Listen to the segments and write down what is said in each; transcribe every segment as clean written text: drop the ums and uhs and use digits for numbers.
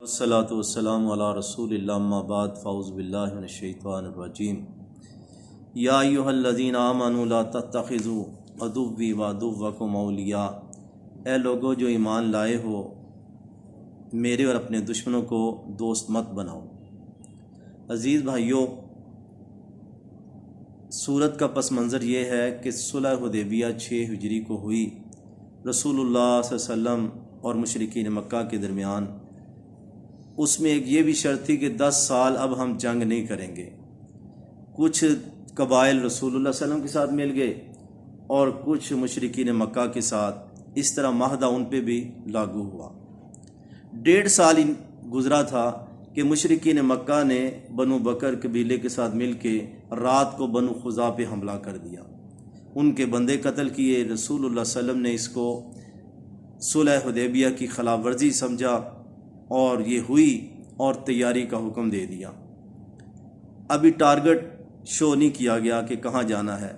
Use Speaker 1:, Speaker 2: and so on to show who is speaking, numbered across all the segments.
Speaker 1: والصلاة والسلام علی رسول اللہ اما بعد فاعوذ باللہ من الشیطان الرجیم یا ایہا الذین آمنوا لا تتخذوا عدوی وعدوکم اولیاء، اے لوگو جو ایمان لائے ہو میرے اور اپنے دشمنوں کو دوست مت بناؤ۔ عزیز بھائیو، سورت کا پس منظر یہ ہے کہ صلح حدیبیہ 6 ہجری کو ہوئی۔ رسول اللہ صلی اللہ علیہ وسلم اور مشرکین مکہ کے درمیان اس میں ایک یہ بھی شرط تھی کہ 10 سال اب ہم جنگ نہیں کریں گے۔ کچھ قبائل رسول اللہ صلی اللہ علیہ وسلم کے ساتھ مل گئے اور کچھ مشرکین مکہ کے ساتھ، اس طرح معاہدہ ان پہ بھی لاگو ہوا۔ 1.5 سال گزرا تھا کہ مشرکین مکہ نے بنو بکر قبیلے کے ساتھ مل کے رات کو بنو خزاع پہ حملہ کر دیا، ان کے بندے قتل کیے۔ رسول اللہ صلی اللہ علیہ وسلم نے اس کو صلح حدیبیہ کی خلاف ورزی سمجھا اور یہ ہوئی اور تیاری کا حکم دے دیا۔ ابھی ٹارگٹ شو نہیں کیا گیا کہ کہاں جانا ہے،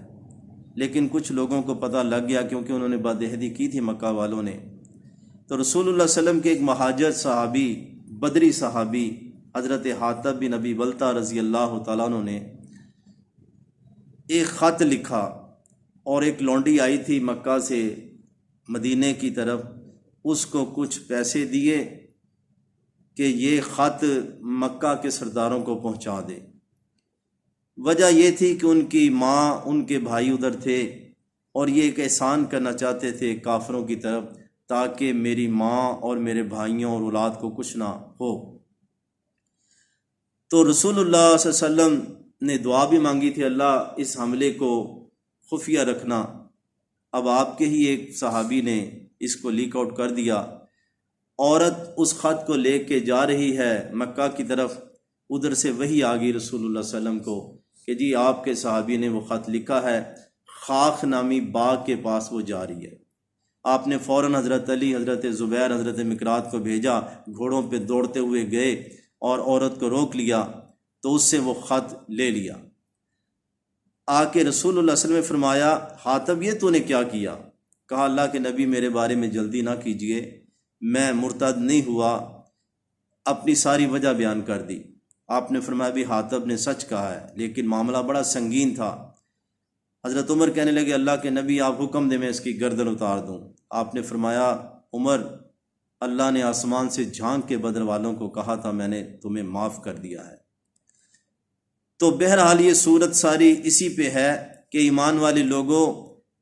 Speaker 1: لیکن کچھ لوگوں کو پتہ لگ گیا کیونکہ انہوں نے بدعہدی کی تھی مکہ والوں نے۔ تو رسول اللہ صلی اللہ علیہ وسلم کے ایک مہاجر صحابی، بدری صحابی حضرت حاتب بن ابی بلتہ رضی اللہ تعالیٰ عنہ نے ایک خط لکھا، اور ایک لونڈی آئی تھی مکہ سے مدینے کی طرف، اس کو کچھ پیسے دیے کہ یہ خط مکہ کے سرداروں کو پہنچا دے۔ وجہ یہ تھی کہ ان کی ماں، ان کے بھائی ادھر تھے اور یہ ایک احسان کرنا چاہتے تھے کافروں کی طرف، تاکہ میری ماں اور میرے بھائیوں اور اولاد کو کچھ نہ ہو۔ تو رسول اللہ صلی اللہ علیہ وسلم نے دعا بھی مانگی تھی، اللہ اس حملے کو خفیہ رکھنا۔ اب آپ کے ہی ایک صحابی نے اس کو لیک آؤٹ کر دیا۔ عورت اس خط کو لے کے جا رہی ہے مکہ کی طرف، ادھر سے وحی آ گئی رسول اللہ صلی اللہ علیہ وسلم کو کہ جی آپ کے صحابی نے وہ خط لکھا ہے، خاخ نامی باغ کے پاس وہ جا رہی ہے۔ آپ نے فوراً حضرت علی، حضرت زبیر، حضرت مقداد کو بھیجا، گھوڑوں پہ دوڑتے ہوئے گئے اور عورت کو روک لیا، تو اس سے وہ خط لے لیا۔ آ کے رسول اللہ صلی اللہ علیہ وسلم نے فرمایا، حاتب یہ تو نے کیا کیا؟ کہا اللہ کے نبی میرے بارے میں جلدی نہ کیجئے، میں مرتد نہیں ہوا، اپنی ساری وجہ بیان کر دی۔ آپ نے فرمایا بھی حاتب نے سچ کہا ہے، لیکن معاملہ بڑا سنگین تھا۔ حضرت عمر کہنے لگے اللہ کے نبی آپ حکم دیں میں اس کی گردن اتار دوں۔ آپ نے فرمایا عمر، اللہ نے آسمان سے جھانک کے بدر والوں کو کہا تھا میں نے تمہیں معاف کر دیا ہے۔ تو بہرحال یہ صورت ساری اسی پہ ہے کہ ایمان والے لوگوں،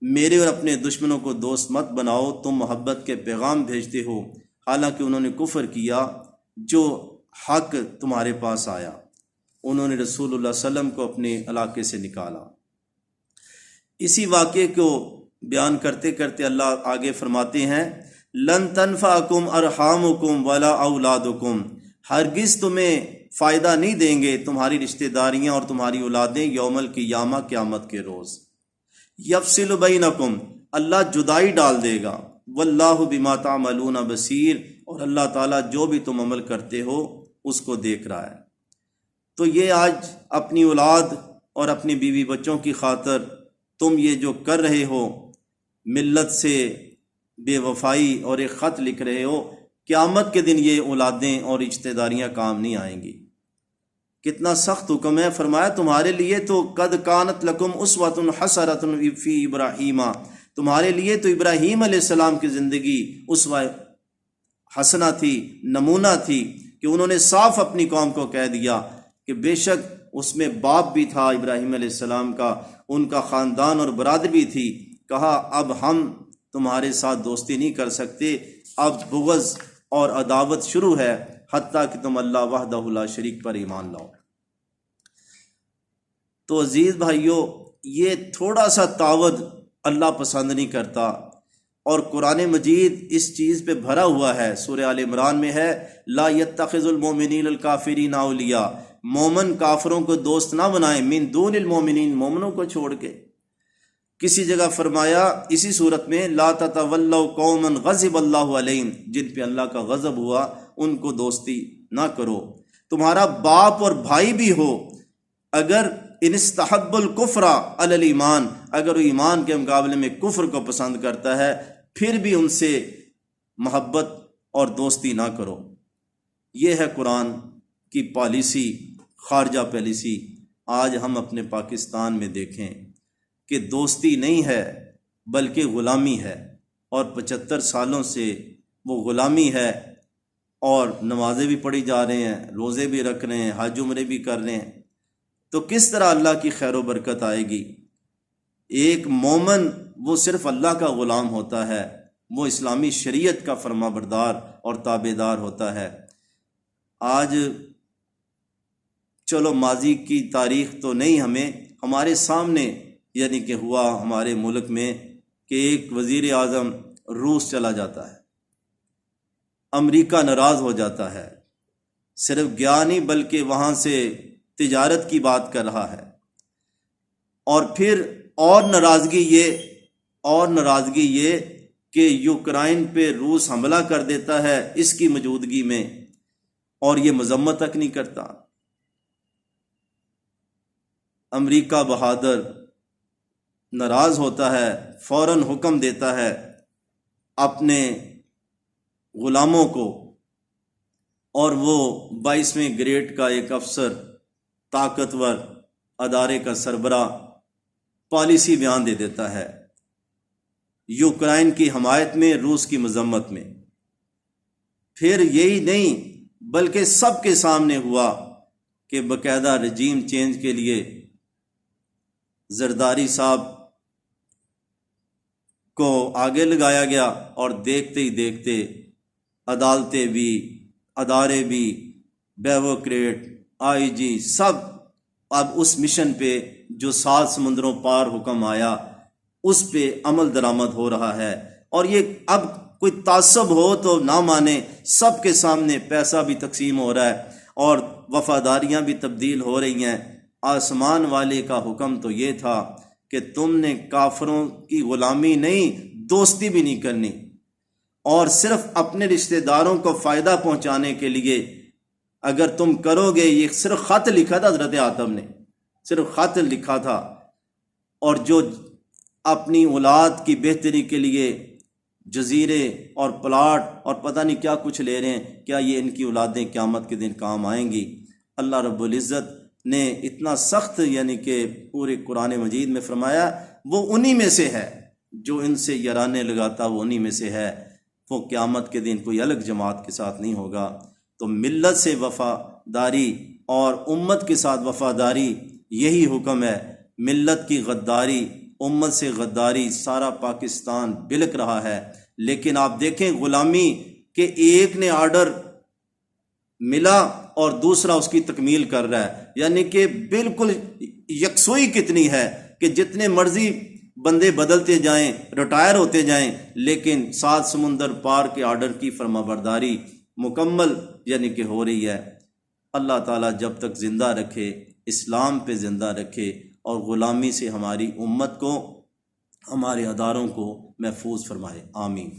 Speaker 1: میرے اور اپنے دشمنوں کو دوست مت بناؤ۔ تم محبت کے پیغام بھیجتے ہو، حالانکہ انہوں نے کفر کیا جو حق تمہارے پاس آیا۔ انہوں نے رسول اللہ صلی اللہ علیہ وسلم کو اپنے علاقے سے نکالا۔ اسی واقعے کو بیان کرتے کرتے اللہ آگے فرماتے ہیں، لن تنفعکم ارحامکم ولا اولادکم، ہرگز تمہیں فائدہ نہیں دیں گے تمہاری رشتہ داریاں اور تمہاری اولادیں یوم القیامہ، قیامت کے روز۔ یفصل بینکم، اللہ جدائی ڈال دے گا، واللہ بما تعملون بصیر، اور اللہ تعالیٰ جو بھی تم عمل کرتے ہو اس کو دیکھ رہا ہے۔ تو یہ آج اپنی اولاد اور اپنی بیوی بچوں کی خاطر تم یہ جو کر رہے ہو، ملت سے بے وفائی اور ایک خط لکھ رہے ہو، قیامت کے دن یہ اولادیں اور رشتہ داریاں کام نہیں آئیں گی۔ کتنا سخت حکم ہے۔ فرمایا تمہارے لیے تو قد کانت لکم اسوۃ حسنۃ فی ابراہیم، تمہارے لیے تو ابراہیم علیہ السلام کی زندگی اسوہ حسنہ تھی، نمونہ تھی، کہ انہوں نے صاف اپنی قوم کو کہہ دیا کہ بے شک اس میں باپ بھی تھا ابراہیم علیہ السلام کا، ان کا خاندان اور برادری تھی۔ کہا اب ہم تمہارے ساتھ دوستی نہیں کر سکتے، اب بغض اور عداوت شروع ہے، حتیٰ کہ تم اللہ وحدہ لا شریک پر ایمان لاؤ۔ تو عزیز بھائیو، یہ تھوڑا سا تعاون اللہ پسند نہیں کرتا، اور قرآن مجید اس چیز پہ بھرا ہوا ہے۔ سورہ آل عمران میں ہے، لا یتخذ المؤمنین الکافرین اولیاء، مومن کافروں کو دوست نہ بنائیں، من دون المؤمنین، مومنوں کو چھوڑ کے۔ کسی جگہ فرمایا اسی صورت میں، لا تتولوا قوما غضب اللہ علیہم، جن پہ اللہ کا غضب ہوا ان کو دوستی نہ کرو۔ تمہارا باپ اور بھائی بھی ہو، اگر ان استحب الکفر علی الایمان، اگر وہ ایمان کے مقابلے میں کفر کو پسند کرتا ہے، پھر بھی ان سے محبت اور دوستی نہ کرو۔ یہ ہے قرآن کی پالیسی، خارجہ پالیسی۔ آج ہم اپنے پاکستان میں دیکھیں کہ دوستی نہیں ہے بلکہ غلامی ہے، اور 75 سالوں سے وہ غلامی ہے، اور نمازیں بھی پڑھی جا رہے ہیں، روزے بھی رکھ رہے ہیں، حج عمرے بھی کر رہے ہیں، تو کس طرح اللہ کی خیر و برکت آئے گی؟ ایک مومن وہ صرف اللہ کا غلام ہوتا ہے، وہ اسلامی شریعت کا فرما بردار اور تابع دار ہوتا ہے۔ آج چلو ماضی کی تاریخ تو نہیں، ہمارے سامنے یعنی کہ ہوا ہمارے ملک میں کہ ایک وزیر اعظم روس چلا جاتا ہے، امریکہ ناراض ہو جاتا ہے، صرف گیا نہیں بلکہ وہاں سے تجارت کی بات کر رہا ہے، اور پھر اور ناراضگی یہ کہ یوکرائن پہ روس حملہ کر دیتا ہے اس کی موجودگی میں، اور یہ مذمت تک نہیں کرتا۔ امریکہ بہادر ناراض ہوتا ہے، فوراً حکم دیتا ہے اپنے غلاموں کو، اور وہ 22ویں گریڈ کا ایک افسر، طاقتور ادارے کا سربراہ، پالیسی بیان دے دیتا ہے یوکرائن کی حمایت میں، روس کی مذمت میں۔ پھر یہی نہیں بلکہ سب کے سامنے ہوا کہ باقاعدہ رجیم چینج کے لیے زرداری صاحب کو آگے لگایا گیا، اور دیکھتے ہی دیکھتے عدالتیں بھی، ادارے بھی، بیوروکریٹ، آئی جی، سب اب اس مشن پہ جو 7 سمندروں پار حکم آیا اس پہ عمل درآمد ہو رہا ہے۔ اور یہ اب کوئی تعصب ہو تو نہ مانے، سب کے سامنے پیسہ بھی تقسیم ہو رہا ہے اور وفاداریاں بھی تبدیل ہو رہی ہیں۔ آسمان والے کا حکم تو یہ تھا کہ تم نے کافروں کی غلامی نہیں، دوستی بھی نہیں کرنی، اور صرف اپنے رشتہ داروں کو فائدہ پہنچانے کے لیے اگر تم کرو گے، یہ صرف خط لکھا تھا حضرت آدم نے، صرف خط لکھا تھا، اور جو اپنی اولاد کی بہتری کے لیے جزیرے اور پلاٹ اور پتہ نہیں کیا کچھ لے رہے ہیں، کیا یہ ان کی اولادیں قیامت کے دن کام آئیں گی؟ اللہ رب العزت نے اتنا سخت یعنی کہ پورے قرآن مجید میں فرمایا وہ انہی میں سے ہے، جو ان سے یارانے لگاتا وہ انہی میں سے ہے، وہ قیامت کے دن کوئی الگ جماعت کے ساتھ نہیں ہوگا۔ تو ملت سے وفاداری اور امت کے ساتھ وفاداری، یہی حکم ہے۔ ملت کی غداری، امت سے غداری، سارا پاکستان بلک رہا ہے۔ لیکن آپ دیکھیں غلامی کہ ایک نے آرڈر ملا اور دوسرا اس کی تکمیل کر رہا ہے، یعنی کہ بالکل یکسوئی کتنی ہے کہ جتنے مرضی بندے بدلتے جائیں، ریٹائر ہوتے جائیں، لیکن 7 سمندر پار کے آرڈر کی فرما برداری مکمل یعنی کہ ہو رہی ہے۔ اللہ تعالیٰ جب تک زندہ رکھے، اسلام پہ زندہ رکھے، اور غلامی سے ہماری امت کو، ہمارے اداروں کو محفوظ فرمائے، آمین۔